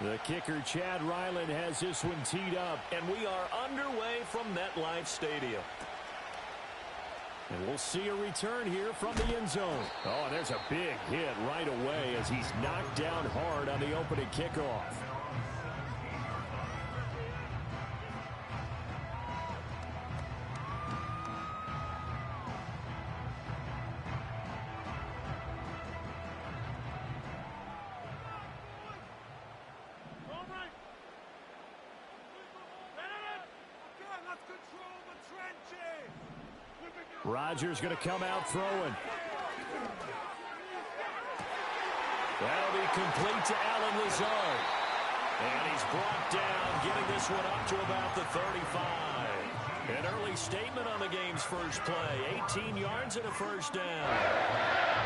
The kicker, Chad Ryland, has this one teed up. And we are underway from MetLife Stadium. And we'll see a return here from the end zone. Oh, and there's a big hit right away as he's knocked down hard on the opening kickoff. Rodgers going to come out throwing. That'll be complete to Allen Lazard. And he's brought down, getting this one up to about the 35. An early statement on the game's first play. 18 yards and a first down.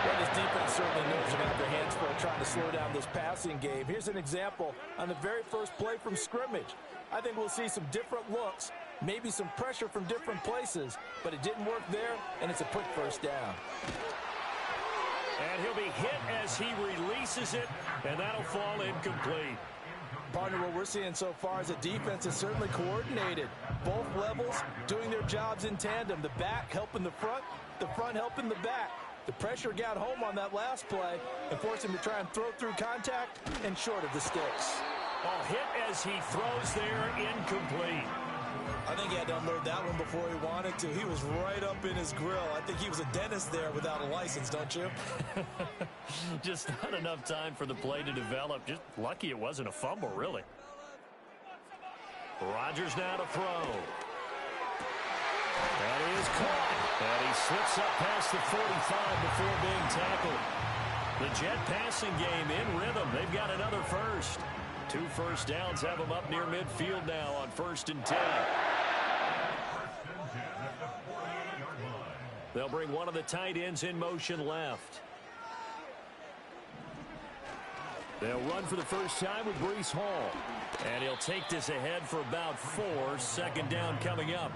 Well, this defense certainly knows they have their hands full trying to slow down this passing game. Here's an example on the very first play from scrimmage. I think we'll see some different looks, maybe some pressure from different places, but it didn't work there, and it's a quick first down. And he'll be hit as he releases it, and that'll fall incomplete. Partner, what we're seeing so far is the defense is certainly coordinated. Both levels doing their jobs in tandem. The back helping the front helping the back. The pressure got home on that last play and forced him to try and throw through contact and short of the sticks. Oh, hit as he throws there, incomplete. I think he had to unload that one before he wanted to. He was right up in his grill. I think he was a dentist there without a license, don't you? Just not enough time for the play to develop. Just lucky it wasn't a fumble, really. Rodgers now to throw. That is caught. And he slips up past the 45 before being tackled. The Jet passing game in rhythm. They've got another first. 2 first downs have them up near midfield now on 1st and 10. They'll bring one of the tight ends in motion left. They'll run for the first time with Breece Hall. And he'll take this ahead for about 4. 2nd down coming up.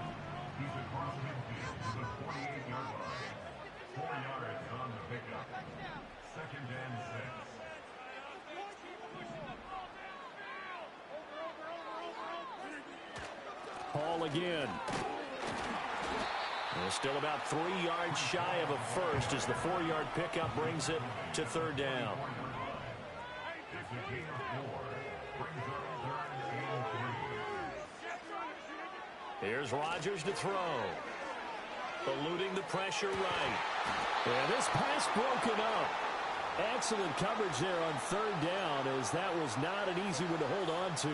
Hall again. And still about 3 yards shy of a first as the 4-yard pickup brings it to 3rd down. Here's Rodgers to throw. Eluding the pressure right. And this pass broken up. Excellent coverage there on 3rd down as that was not an easy one to hold on to.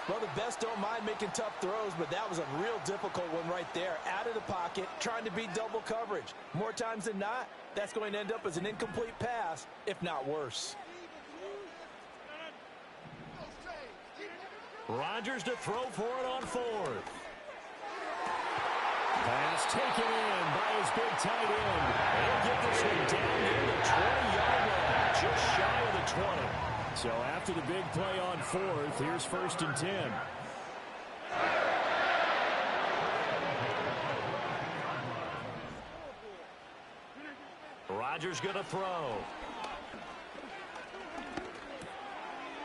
Well, the best don't mind making tough throws, but that was a real difficult one right there. Out of the pocket, trying to beat double coverage. More times than not, that's going to end up as an incomplete pass, if not worse. Rodgers to throw for it on 4th. Pass taken in by his big tight end. He'll get this one down near the 20-yard line, just shy of the 20. So after the big play on 4th, here's 1st and 10. Rodgers going to throw.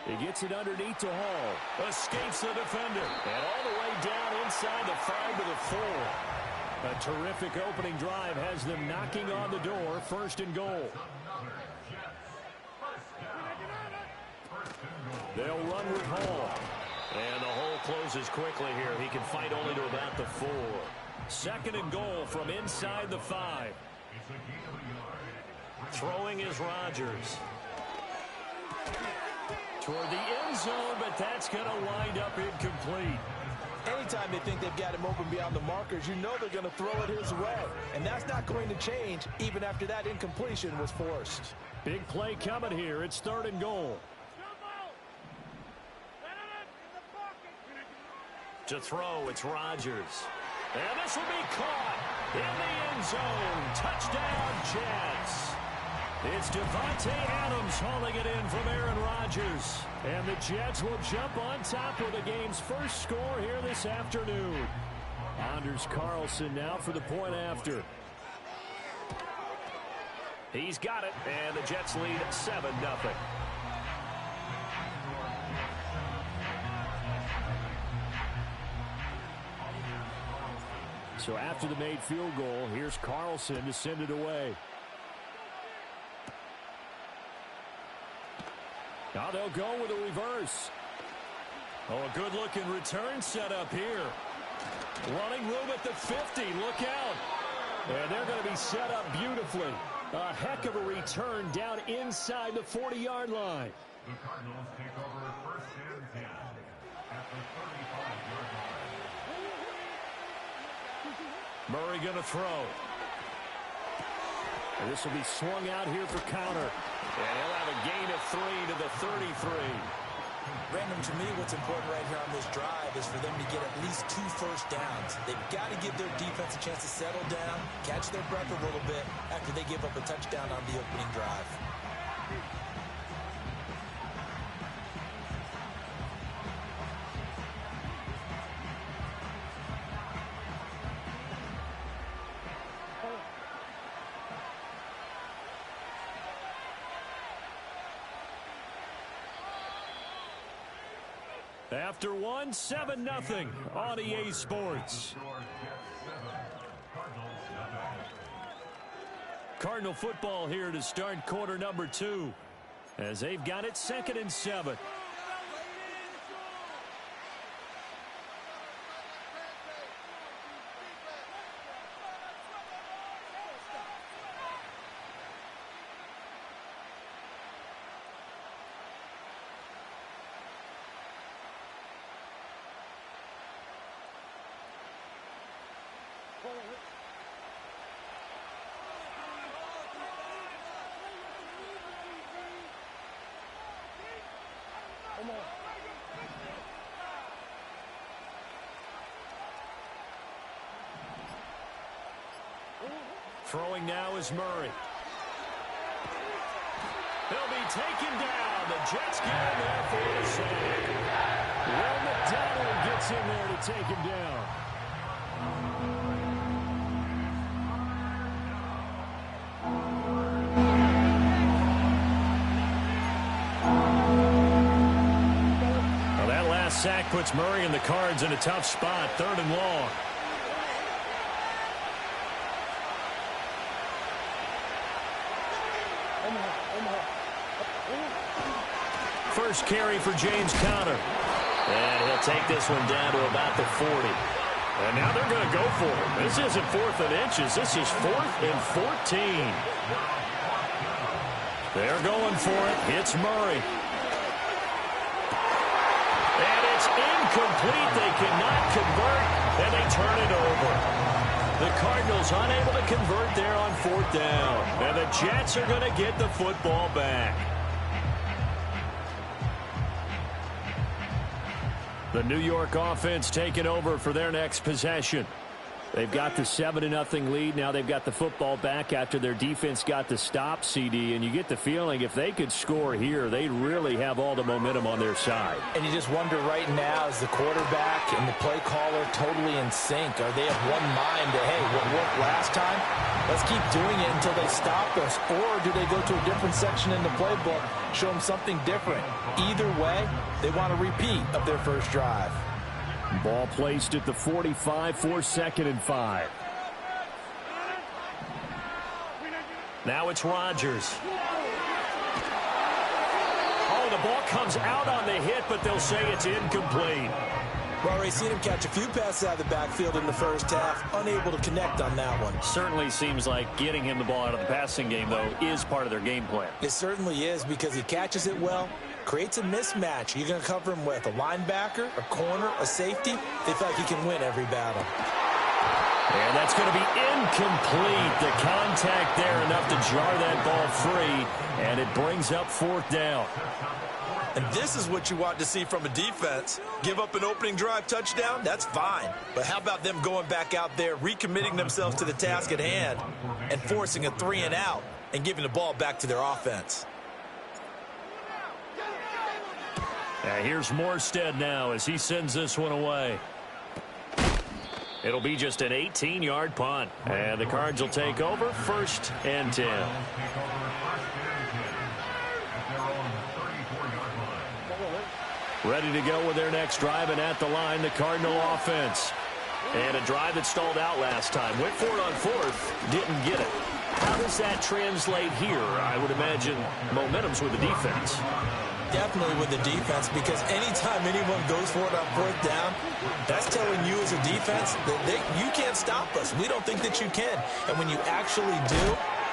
He gets it underneath to Hall. Escapes the defender. And all the way down inside the 5 to the 4. A terrific opening drive has them knocking on the door. 1st and goal. They'll run with Hall. And the hole closes quickly here. He can fight only to about the 4. 2nd and goal from inside the 5. Throwing is Rodgers. Toward the end zone, but that's going to wind up incomplete. Anytime they think they've got him open beyond the markers, you know they're going to throw it his way. And that's not going to change even after that incompletion was forced. Big play coming here. It's 3rd and goal. To throw, it's Rodgers. And this will be caught in the end zone. Touchdown, Jets. It's Devontae Adams hauling it in from Aaron Rodgers. And the Jets will jump on top with the game's first score here this afternoon. Anders Carlson now for the point after. He's got it, and the Jets lead 7-0. So after the made field goal, here's Carlson to send it away. Now they'll go with a reverse. Oh, a good-looking return set up here. Running room at the 50. Look out. And they're going to be set up beautifully. A heck of a return down inside the 40-yard line. The Cardinals take over first and 10 at the 35-yard line. Murray going to throw. And this will be swung out here for counter. And he'll have a gain of 3 to the 33. Brandon, to me, what's important right here on this drive is for them to get at least 2 first downs. They've got to give their defense a chance to settle down, catch their breath a little bit after they give up a touchdown on the opening drive. After 7-0 on EA Sports. Cardinal football here to start quarter number 2 as they've got it 2nd and 7. Throwing now is Murray. He'll be taken down. The Jets get him there for the sack. Will McDonald gets in there to take him down. Well, that last sack puts Murray and the Cards in a tough spot, 3rd and long. First carry for James Conner. And he'll take this one down to about the 40. And now they're going to go for it. This isn't 4th and inches. This is 4th and 14. They're going for it. It's Murray. And it's incomplete. They cannot convert, and they turn it over. The Cardinals unable to convert there on 4th down. And the Jets are going to get the football back. The New York offense taking over for their next possession. They've got the 7-0 lead. Now they've got the football back after their defense got the stop, CD. And you get the feeling if they could score here, they'd really have all the momentum on their side. And you just wonder right now, is the quarterback and the play caller totally in sync? Are they of one mind to, hey, what worked last time? Let's keep doing it until they stop us. Or do they go to a different section in the playbook, show them something different? Either way, they want a repeat of their first drive. Ball placed at the 45 for 2nd and 5. Now it's Rodgers. Oh, the ball comes out on the hit, but they'll say it's incomplete. Well, we've seen him catch a few passes out of the backfield in the first half, unable to connect on that one. Certainly seems like getting him the ball out of the passing game, though, is part of their game plan. It certainly is because he catches it well, creates a mismatch. You're going to cover him with a linebacker, a corner, a safety. They feel like he can win every battle. And that's going to be incomplete. The contact there enough to jar that ball free, and it brings up 4th down. And this is what you want to see from a defense. Give up an opening drive touchdown, that's fine. But how about them going back out there, recommitting themselves to the task at hand, and forcing a 3-and-out and giving the ball back to their offense. Here's Morstead now as he sends this one away. It'll be just an 18-yard punt. And the Cards will take over 1st and 10. Ready to go with their next drive, and at the line, the Cardinal offense. And a drive that stalled out last time. Went for it on fourth, didn't get it. How does that translate here? I would imagine momentum's with the defense. Definitely with the defense, because anytime anyone goes for it on fourth down, that's telling you as a defense that you can't stop us. We don't think that you can. And when you actually do,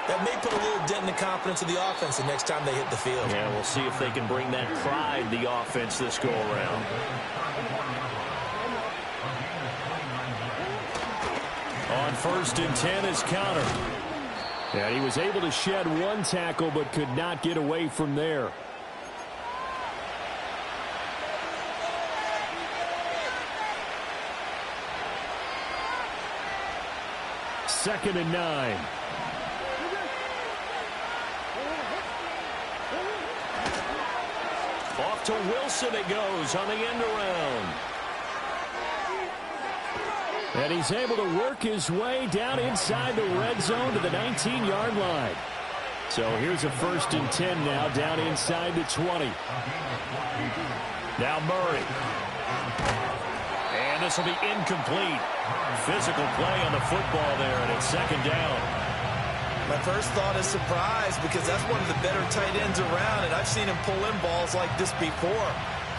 that may put a little dent in the confidence of the offense the next time they hit the field. Yeah, we'll see if they can bring that pride, the offense, this go-around. On 1st and 10 is counter. And he was able to shed one tackle but could not get away from there. 2nd and 9. Off to Wilson it goes on the end around. And he's able to work his way down inside the red zone to the 19-yard line. So here's a 1st and 10 now down inside the 20. Now Murray. And this will be incomplete. Physical play on the football there, and it's 2nd down. My first thought is surprise, because that's one of the better tight ends around, and I've seen him pull in balls like this before.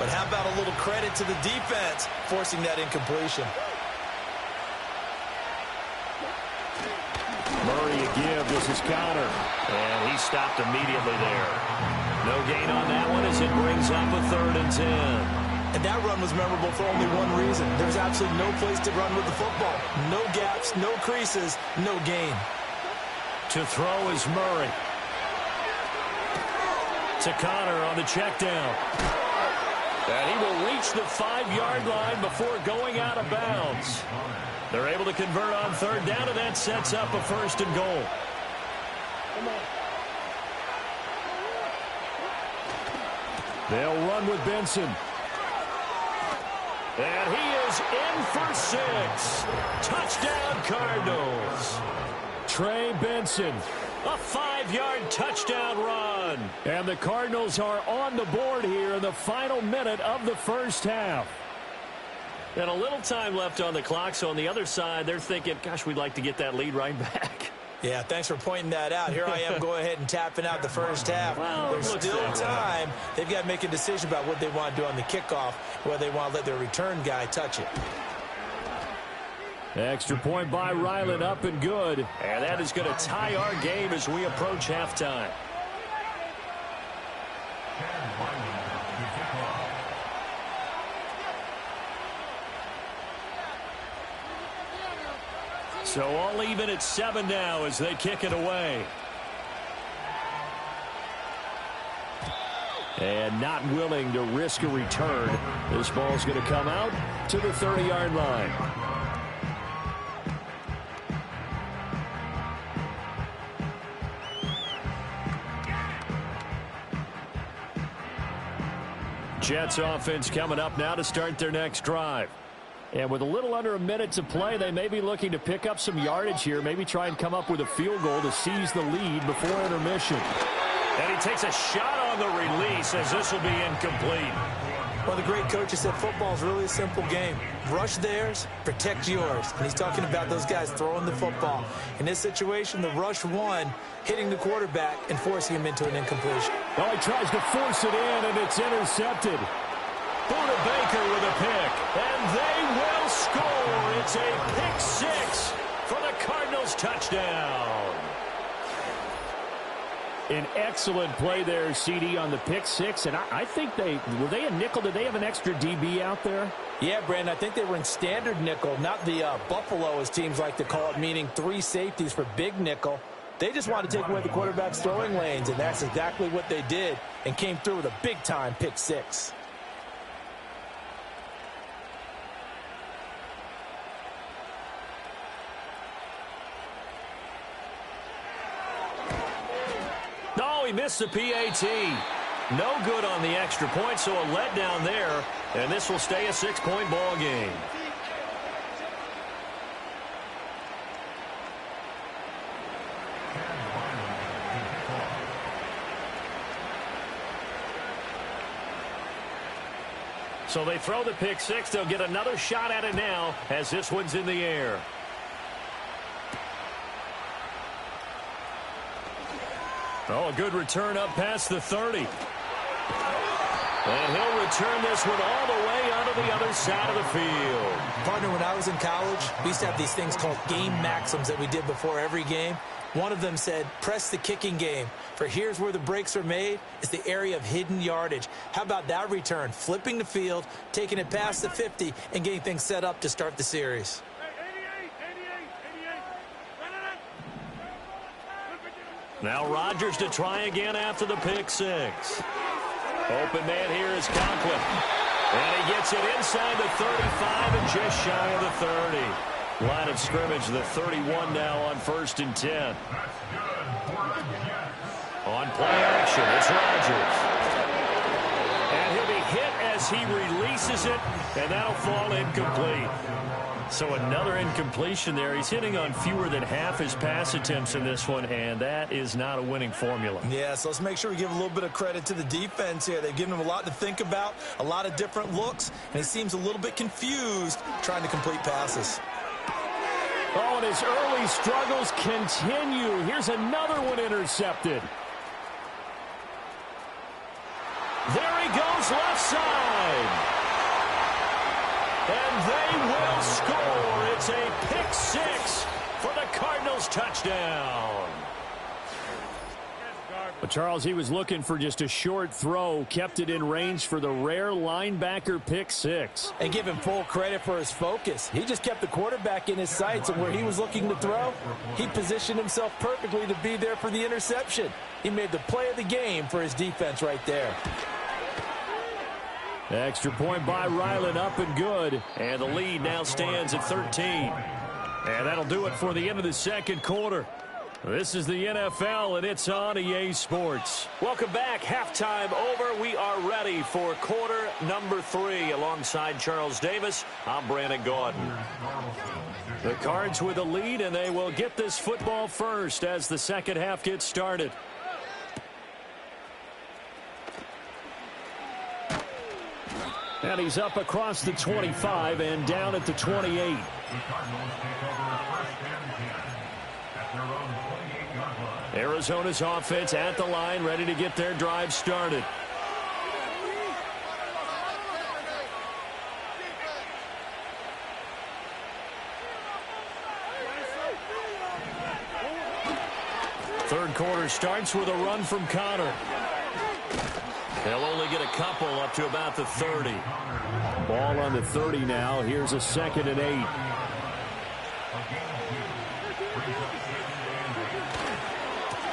But how about a little credit to the defense forcing that incompletion? Murray a give. This is counter. And he stopped immediately there. No gain on that one as it brings up a 3rd and 10. And that run was memorable for only one reason. There's absolutely no place to run with the football. No gaps, no creases, no gain. To throw is Murray. To Connor on the check down. And he will reach the 5-yard line before going out of bounds. They're able to convert on 3rd down, and that sets up a 1st and goal. They'll run with Benson. And he is in for 6. Touchdown, Cardinals. Trey Benson. A 5-yard touchdown run. And the Cardinals are on the board here in the final minute of the first half. And a little time left on the clock, so on the other side, they're thinking, gosh, we'd like to get that lead right back. Yeah, thanks for pointing that out. Here I am going ahead and tapping out the first half. Well, there's still time. They've got to make a decision about what they want to do on the kickoff, whether they want to let their return guy touch it. Extra point by Ryland, up and good. And that is going to tie our game as we approach halftime. So all even at 7 now as they kick it away. And not willing to risk a return. This ball's going to come out to the 30-yard line. Jets offense coming up now to start their next drive. And with a little under a minute to play, they may be looking to pick up some yardage here, maybe try and come up with a field goal to seize the lead before intermission. And he takes a shot on the release as this will be incomplete. One of the great coaches said football is really a simple game. Rush theirs, protect yours. And he's talking about those guys throwing the football. In this situation, the rush one, hitting the quarterback and forcing him into an incompletion. Oh, he tries to force it in, and it's intercepted. Buda Baker with a pick, and they will score. It's a pick 6 for the Cardinals touchdown. An excellent play there, CD, on the pick 6, and I think were they a nickel? Did they have an extra DB out there? Yeah, Brandon, I think they were in standard nickel, not the Buffalo, as teams like to call it, meaning 3 safeties for big nickel. They just wanted to take away the quarterback's throwing lanes, and that's exactly what they did, and came through with a big-time pick 6. He missed the PAT. No good on the extra point, so a letdown there, and this will stay a 6-point ball game. So they throw the pick six. They'll get another shot at it now as this one's in the air. Oh, a good return up past the 30. And he'll return this one all the way onto the other side of the field. Partner, when I was in college, we used to have these things called game maxims that we did before every game. One of them said, press the kicking game. For here's where the breaks are made, is the area of hidden yardage. How about that return? Flipping the field, taking it past the 50, and getting things set up to start the series. Now Rodgers to try again after the pick six. Open man here is Conklin. And he gets it inside the 35 and just shy of the 30. Line of scrimmage, the 31 now on 1st and 10. On play action, it's Rodgers. And he'll be hit as he releases it, and that'll fall incomplete. So another incompletion there. He's hitting on fewer than half his pass attempts in this one, and that is not a winning formula. Yeah, so let's make sure we give a little bit of credit to the defense here. They've given him a lot to think about, a lot of different looks, and he seems a little bit confused trying to complete passes. Oh, and his early struggles continue. Here's another one intercepted. There he goes, left side. And they will score. It's a pick six for the Cardinals touchdown. But Charles, he was looking for just a short throw, kept it in range for the rare linebacker pick six. And give him full credit for his focus. He just kept the quarterback in his sights, and where he was looking to throw, he positioned himself perfectly to be there for the interception. He made the play of the game for his defense right there. Extra point by Ryland, up and good. And the lead now stands at 13. And that'll do it for the end of the second quarter. This is the NFL, and it's on EA Sports. Welcome back. Halftime over. We are ready for quarter number 3. Alongside Charles Davis, I'm Brandon Gaudin. The Cards with a lead, and they will get this football first as the second half gets started. And he's up across the 25 and down at the 28. The Cardinals take over 1st and 10 at their own 28-yard line. Arizona's offense at the line, ready to get their drive started. Third quarter starts with a run from Connor. They'll only get a couple up to about the 30. Ball on the 30 now. Here's a 2nd and 8.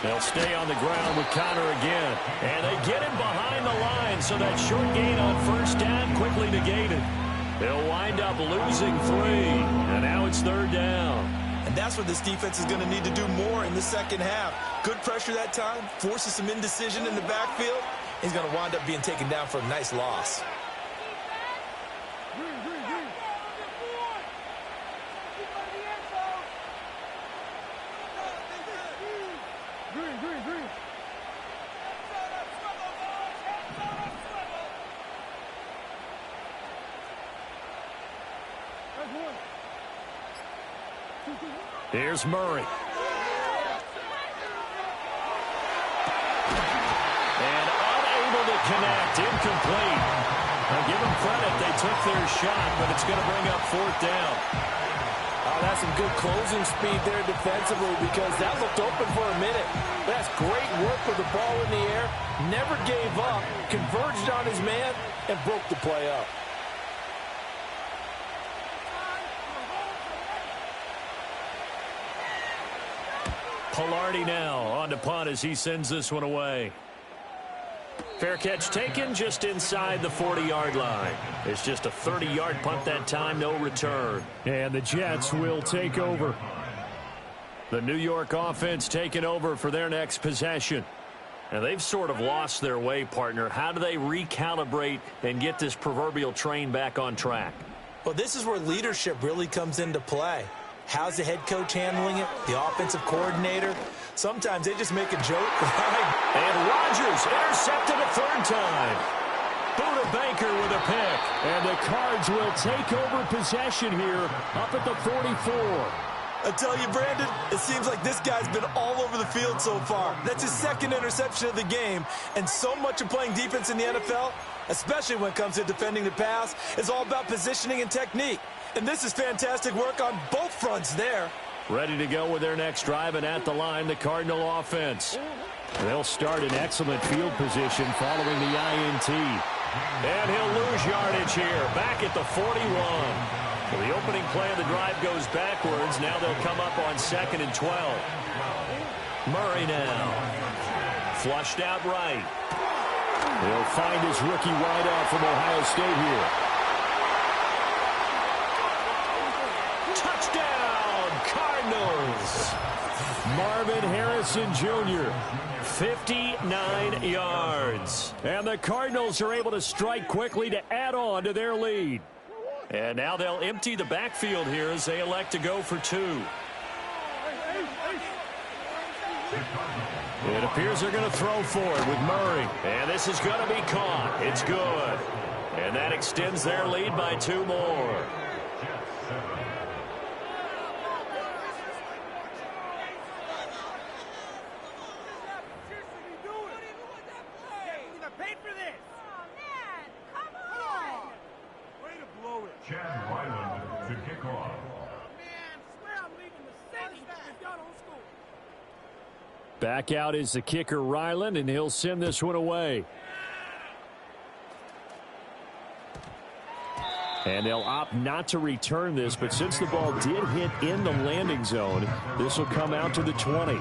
They'll stay on the ground with Connor again. And they get him behind the line, so that short gain on 1st down quickly negated. They'll wind up losing 3. And now it's 3rd down. And that's what this defense is going to need to do more in the second half. Good pressure that time, forces some indecision in the backfield. He's going to wind up being taken down for a nice loss. Here's Murray. And unable to connect, incomplete. Now give them credit, they took their shot, but it's going to bring up 4th down. Oh, that's some good closing speed there defensively, because that looked open for a minute. That's great work with the ball in the air. Never gave up, converged on his man, and broke the play up. Pilardi now on to punt as he sends this one away. Fair catch taken just inside the 40-yard line. It's just a 30-yard punt that time, no return. And the Jets will take over. The New York offense taking over for their next possession. And they've sort of lost their way, partner. How do they recalibrate and get this proverbial train back on track? Well, this is where leadership really comes into play. How's the head coach handling it? The offensive coordinator? Sometimes they just make a joke. And Rodgers intercepted a 3rd time. Buda Baker with a pick. And the Cards will take over possession here up at the 44. I tell you, Brandon, it seems like this guy's been all over the field so far. That's his second interception of the game. And so much of playing defense in the NFL, especially when it comes to defending the pass, is all about positioning and technique. And this is fantastic work on both fronts there. Ready to go with their next drive, and at the line, the Cardinal offense. They'll start in excellent field position following the INT. And he'll lose yardage here, back at the 41. Well, the opening play of the drive goes backwards. Now they'll come up on 2nd and 12. Murray now. Flushed out right. He'll find his rookie wideout from Ohio State here. Touchdown, Cardinals. Marvin Harrison Jr., 59 yards. And the Cardinals are able to strike quickly to add on to their lead. And now they'll empty the backfield here as they elect to go for 2. It appears they're going to throw for it with Murray. And this is going to be caught. It's good. And that extends their lead by 2 more. Back out is the kicker, Ryland, and he'll send this one away. And they'll opt not to return this, but since the ball did hit in the landing zone, this will come out to the 20.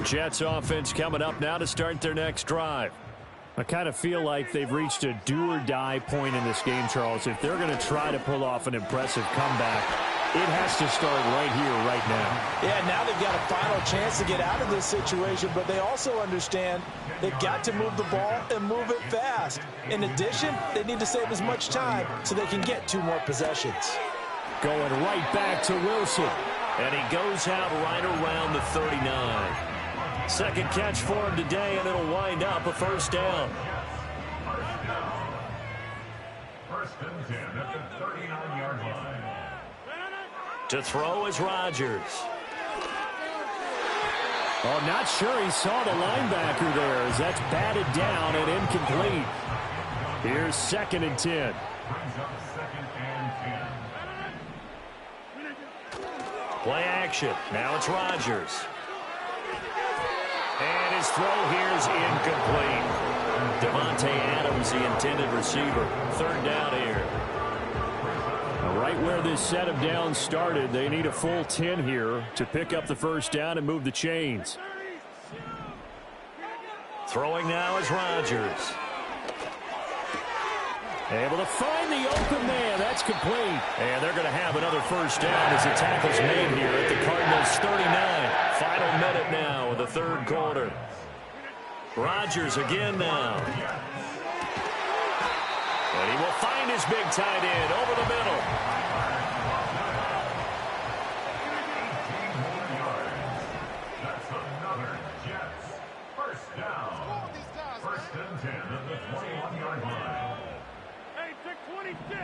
Jets offense coming up now to start their next drive. I kind of feel like they've reached a do-or-die point in this game, Charles. If they're going to try to pull off an impressive comeback, it has to start right here, right now. Yeah, now they've got a final chance to get out of this situation, but they also understand they've got to move the ball and move it fast. In addition, they need to save as much time so they can get 2 more possessions. Going right back to Wilson. And he goes out right around the 39. Second catch for him today, and it'll wind up a first down. First and 10 at the 39-yard line. To throw is Rodgers. Oh, not sure he saw the linebacker there as that's batted down and incomplete. Here's 2nd and 10. Brings up 2nd and 10. Play action. Now it's Rodgers. And his throw here is incomplete. Devontae Adams, the intended receiver. 3rd down here. Right where this set of downs started, they need a full 10 here to pick up the first down and move the chains. Throwing now is Rodgers. Able to find the open man. That's complete. And they're going to have another first down as the tackle's made here at the Cardinals 39. Final minute now of the 3rd quarter. Rodgers again now. And he will find his big tight end over the middle. That's another Jets. First down. First and 10 at the 21-yard line. Hey, pick 26.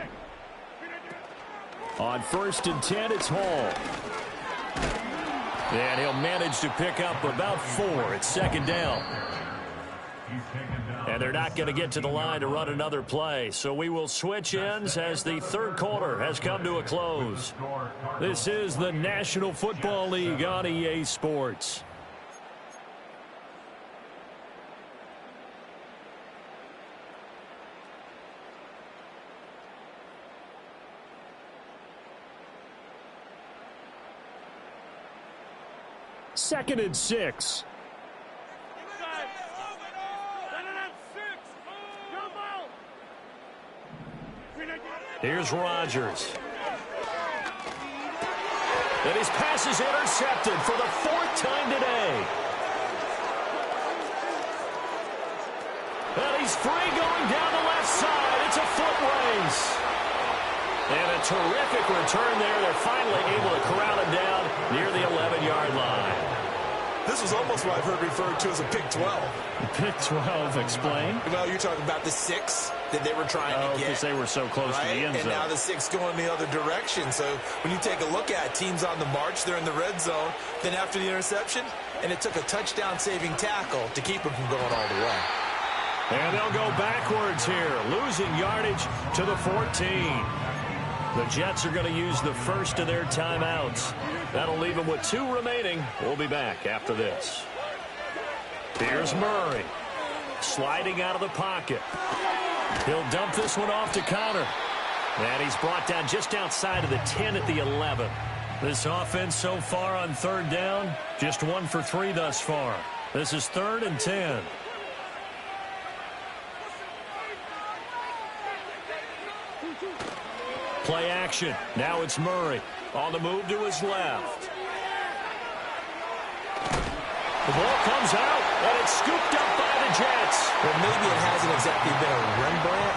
On 1st and 10, it's Hall. And he'll manage to pick up about 4. It's 2nd down. He's taken down. And they're not going to get to the line to run another play. So we will switch ends as the 3rd quarter has come to a close. This is the National Football League on EA Sports. Second and 6. Here's Rodgers. And his pass is intercepted for the 4th time today. And he's free going down the left side. It's a foot race. And a terrific return there. They're finally able to corral him down near the 11-yard line. This was almost what I've heard referred to as a pick 12. Pick 12, explain. Well, you're talking about the 6 that they were trying to get. Because they were so close to the end zone. And now the 6 going the other direction. So when you take a look at teams on the march, they're in the red zone. Then after the interception, and it took a touchdown-saving tackle to keep them from going all the way. And they'll go backwards here, losing yardage to the 14. The Jets are going to use the first of their timeouts. That'll leave them with 2 remaining. We'll be back after this. Here's Murray, sliding out of the pocket. He'll dump this one off to Connor. And he's brought down just outside of the 10 at the 11. This offense so far on third down, just 1 for 3 thus far. This is 3rd and 10. Play action. Now it's Murray on the move to his left. The ball comes out, and it's scooped up by the Jets. Well, maybe it hasn't exactly been a Rembrandt,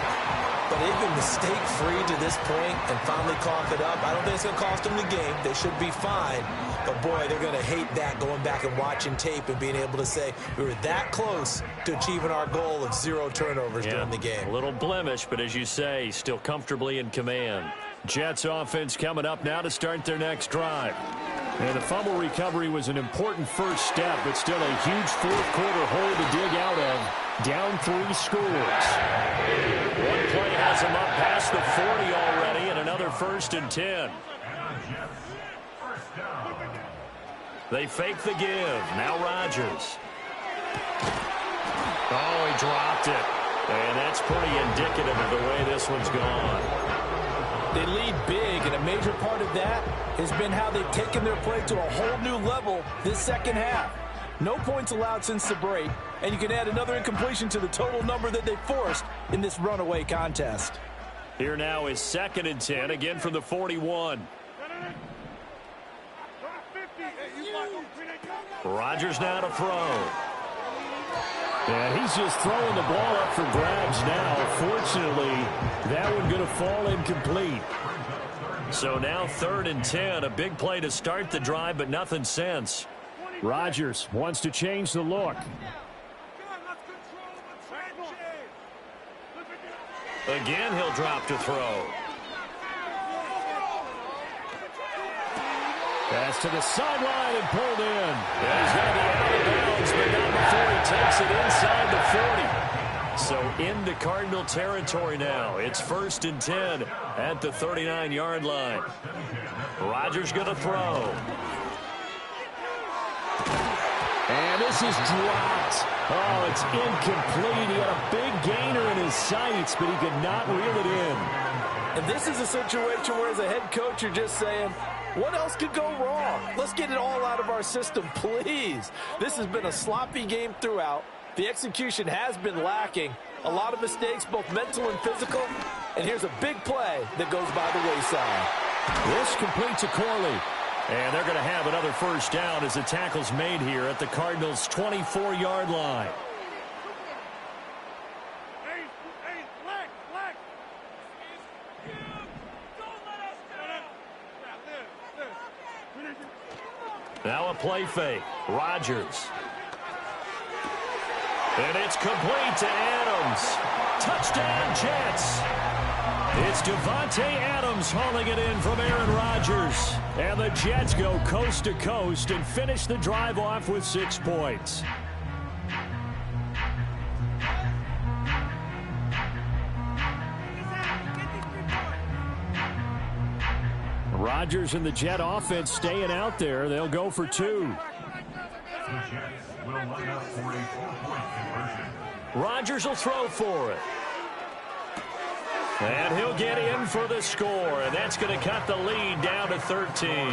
but they've been mistake-free to this point and finally coughed it up. I don't think it's going to cost them the game. They should be fine. But, boy, they're going to hate that, going back and watching tape and being able to say we were that close to achieving our goal of 0 turnovers during the game. A little blemish, but as you say, still comfortably in command. Jets offense coming up now to start their next drive. And the fumble recovery was an important first step, but still a huge fourth-quarter hole to dig out of. Down 3 scores. One play has them up past the 40 already, and another 1st and 10. They fake the give. Now Rodgers. Oh, he dropped it. And that's pretty indicative of the way this one's gone. They lead big, and a major part of that has been how they've taken their play to a whole new level this second half. No points allowed since the break, and you can add another incompletion to the total number that they forced in this runaway contest. Here now is 2nd and 10, again from the 41. Rodgers now to throw. And he's just throwing the ball up for grabs now. Fortunately, that one going to fall incomplete. So now 3rd and 10, a big play to start the drive, but nothing since. Rodgers wants to change the look. Again, he'll drop to throw. Pass to the sideline and pulled in. Yeah, he's going to be out of bounds, but not before he takes it inside the 40. So into Cardinal territory now. It's 1st and 10 at the 39-yard line. Rodgers going to throw. And this is dropped. Oh, it's incomplete. He had a big gainer in his sights, but he could not reel it in. And this is a situation where as a head coach you're just saying, what else could go wrong? Let's get it all out of our system, please. This has been a sloppy game throughout. The execution has been lacking. A lot of mistakes, both mental and physical. And here's a big play that goes by the wayside. This completes a Corley. And they're going to have another first down as the tackle's made here at the Cardinals' 24-yard line. Now a play fake. Rodgers. And it's complete to Adams. Touchdown, Jets. It's Davante Adams hauling it in from Aaron Rodgers. And the Jets go coast to coast and finish the drive off with 6 points. Rodgers and the Jet offense staying out there. They'll go for 2. Rodgers will throw for it. And he'll get in for the score, and that's going to cut the lead down to 13.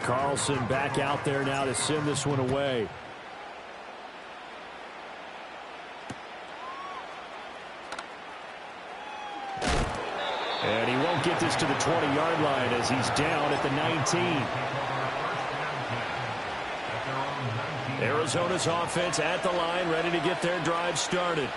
Carlson back out there now to send this one away. And he won't get this to the 20-yard line as he's down at the 19. Arizona's offense at the line, ready to get their drive started.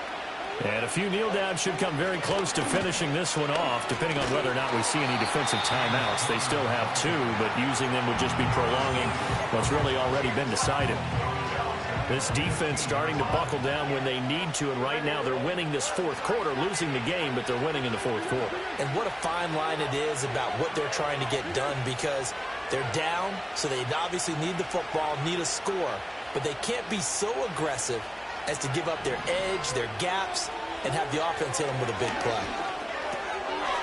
And a few kneel downs should come very close to finishing this one off, depending on whether or not we see any defensive timeouts. They still have 2, but using them would just be prolonging what's really already been decided. This defense starting to buckle down when they need to, and right now they're winning this fourth quarter, losing the game, but they're winning in the fourth quarter. And what a fine line it is about what they're trying to get done, because they're down, so they obviously need the football, need a score, but they can't be so aggressive as to give up their edge, their gaps, and have the offense hit them with a big play.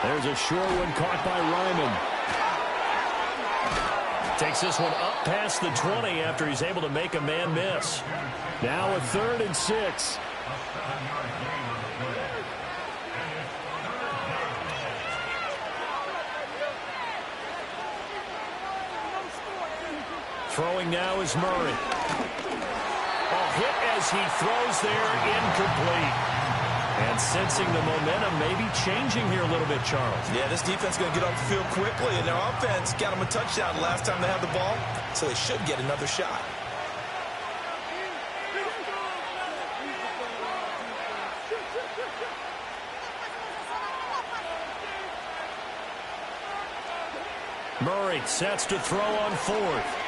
There's a short one caught by Ryman. Takes this one up past the 20 after he's able to make a man miss. Now a 3rd and 6. Throwing now is Murray. Hit as he throws there, incomplete. And sensing the momentum maybe changing here a little bit, Charles. Yeah, this defense is going to get off the field quickly, and their offense got them a touchdown last time they had the ball, so they should get another shot. Murray sets to throw on 4th.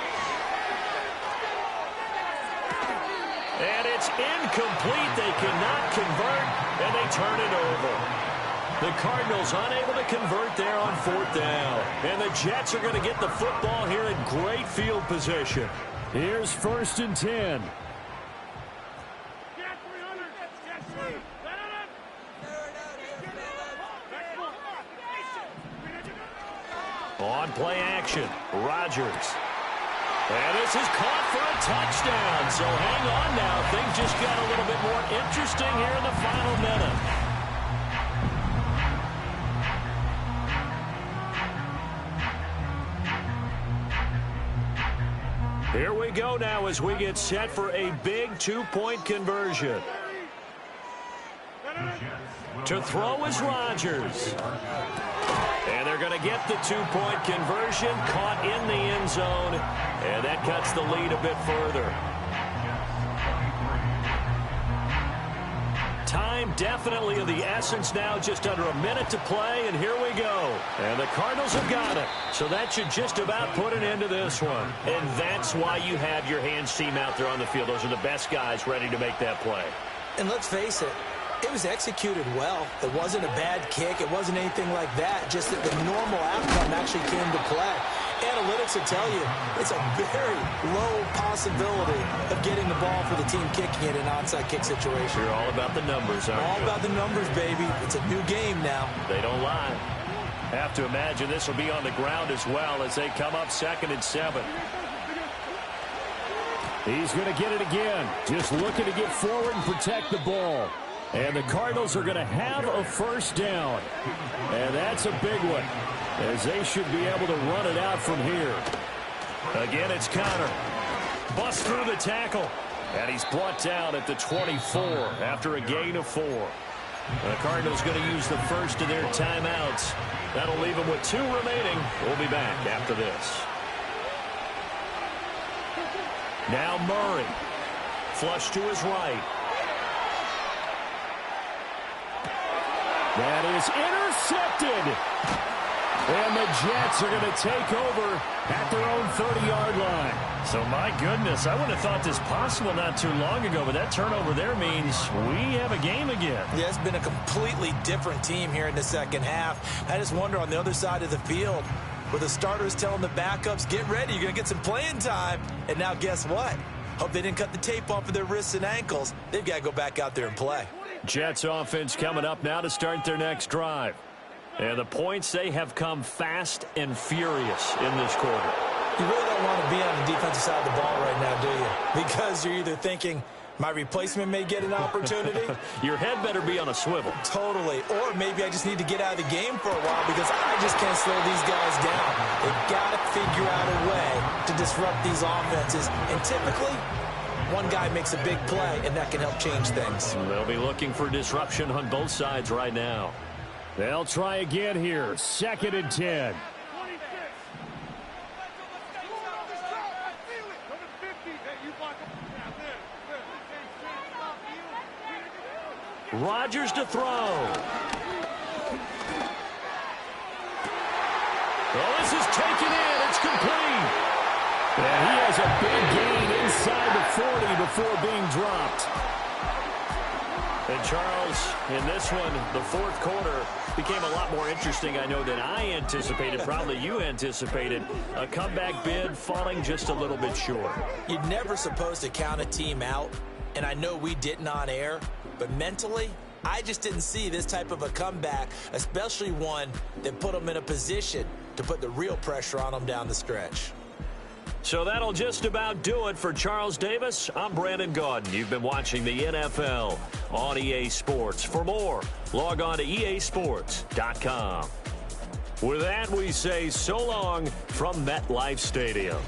And it's incomplete. They cannot convert, and they turn it over. The Cardinals unable to convert there on 4th down. And the Jets are going to get the football here in great field position. Here's 1st and 10. On play action, Rodgers. And this is caught for a touchdown. So hang on now. Things just got a little bit more interesting here in the final minute. Here we go now as we get set for a big 2-point conversion. To throw is Rodgers. And they're going to get the 2-point conversion, caught in the end zone, and that cuts the lead a bit further. Time definitely of the essence now, just under a minute to play, and here we go. And the Cardinals have got it, so that should just about put an end to this one. And that's why you have your hands team out there on the field. Those are the best guys ready to make that play. And let's face it, it was executed well. It wasn't a bad kick. It wasn't anything like that. Just that the normal outcome actually came to play. Analytics will tell you it's a very low possibility of getting the ball for the team kicking it in an onside kick situation. You're all about the numbers, aren't you? All about the numbers, baby. It's a new game now. They don't lie. Have to imagine this will be on the ground as well as they come up 2nd and 7. He's going to get it again. Just looking to get forward and protect the ball. And the Cardinals are going to have a 1st down. And that's a big one, as they should be able to run it out from here. Again, it's Connor. Busts through the tackle. And he's brought down at the 24 after a gain of 4. The Cardinals going to use the first of their timeouts. That'll leave them with 2 remaining. We'll be back after this. Now Murray. Flush to his right. That is intercepted. And the Jets are going to take over at their own 30-yard line. So, my goodness, I wouldn't have thought this possible not too long ago, but that turnover there means we have a game again. Yeah, it's been a completely different team here in the second half. I just wonder on the other side of the field, with the starters telling the backups, get ready, you're going to get some playing time. And now guess what? Hope they didn't cut the tape off of their wrists and ankles. They've got to go back out there and play. Jets offense coming up now to start their next drive. And the points, they have come fast and furious in this quarter. You really don't want to be on the defensive side of the ball right now, do you? Because you're either thinking, my replacement may get an opportunity. Your head better be on a swivel. Totally. Or maybe I just need to get out of the game for a while because I just can't slow these guys down. They've got to figure out a way to disrupt these offenses. And typically, one guy makes a big play, and that can help change things. They'll be looking for disruption on both sides right now. They'll try again here. 2nd and 10. Rodgers to throw. Oh, this is taken in. It's complete. And he has a big gain inside the 40 before being dropped. And Charles, in this one, the fourth quarter became a lot more interesting, I know, than I anticipated. Probably you anticipated. A comeback bid falling just a little bit short. You're never supposed to count a team out, and I know we didn't on air, but mentally, I just didn't see this type of a comeback, especially one that put them in a position to put the real pressure on them down the stretch. So that'll just about do it for Charles Davis. I'm Brandon Gaudin. You've been watching the NFL on EA Sports. For more, log on to easports.com. With that, we say so long from MetLife Stadium.